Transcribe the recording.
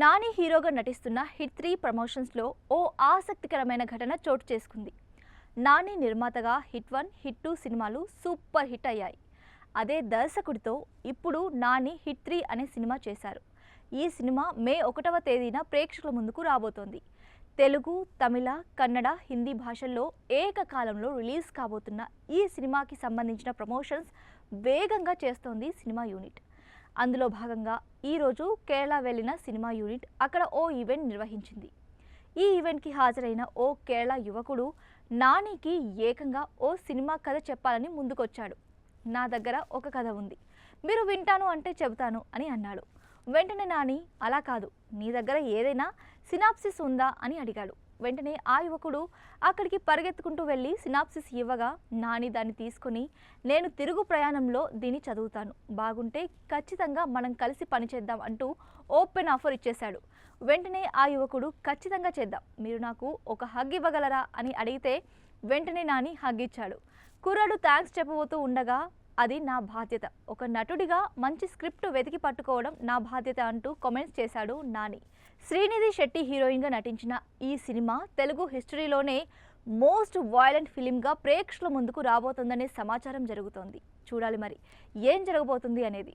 నాని హీరోగా నటిస్తున్న హిట్ 3 ప్రమోషన్స్లో ఓ ఆసక్తికరమైన ఘటన చోటు చేసుకుంది. నాని నిర్మాతగా హిట్ 1, హిట్ 2 సినిమాలు సూపర్ హిట్ అయ్యాయి. అదే దర్శకుడితో ఇప్పుడు నాని హిట్ 3 అనే సినిమా చేశారు. ఈ సినిమా మే 1వ తేదీన ప్రేక్షకుల ముందుకు రాబోతోంది. తెలుగు, తమిళ, కన్నడ, హిందీ భాషల్లో ఏకకాలంలో రిలీజ్ కాబోతున్న ఈ సినిమాకి సంబంధించిన ప్రమోషన్స్ వేగంగా చేస్తోంది సినిమా యూనిట్. అందులో భాగంగా ఈరోజు కేరళ వెళ్లిన సినిమా యూనిట్ అక్కడ ఓ ఈవెంట్ నిర్వహించింది. ఈ ఈవెంట్కి హాజరైన ఓ కేరళ యువకుడు నానికి ఏకంగా ఓ సినిమా కథ చెప్పాలని ముందుకొచ్చాడు. నా దగ్గర ఒక కథ ఉంది, మీరు వింటాను అంటే చెబుతాను అని అన్నాడు. వెంటనే నాని అలా కాదు, నీ దగ్గర ఏదైనా సినాప్సిస్ ఉందా అని అడిగాడు. వెంటనే ఆ యువకుడు అక్కడికి పరిగెత్తుకుంటూ వెళ్ళి సినాప్సిస్ ఇవ్వగా నాని దాన్ని తీసుకుని, నేను తిరుగు ప్రయాణంలో దీన్ని చదువుతాను, బాగుంటే ఖచ్చితంగా మనం కలిసి పనిచేద్దాం అంటూ ఓపెన్ ఆఫర్ ఇచ్చేశాడు. వెంటనే ఆ యువకుడు ఖచ్చితంగా చేద్దాం, మీరు నాకు ఒక హగ్ ఇవ్వగలరా అని అడిగితే వెంటనే నాని హగ్ ఇచ్చాడు. కుర్రాడు థ్యాంక్స్ చెప్పబోతూ ఉండగా, అది నా బాధ్యత, ఒక నటుడిగా మంచి స్క్రిప్ట్ వెతికి పట్టుకోవడం నా బాధ్యత అంటూ కామెంట్స్ చేశాడు నాని. శ్రీనిధి శెట్టి హీరోయిన్గా నటించిన ఈ సినిమా తెలుగు హిస్టరీలోనే మోస్ట్ వైలెంట్ ఫిలింగా ప్రేక్షకుల ముందుకు రాబోతోందనే సమాచారం జరుగుతోంది. చూడాలి మరి ఏం జరగబోతుంది అనేది.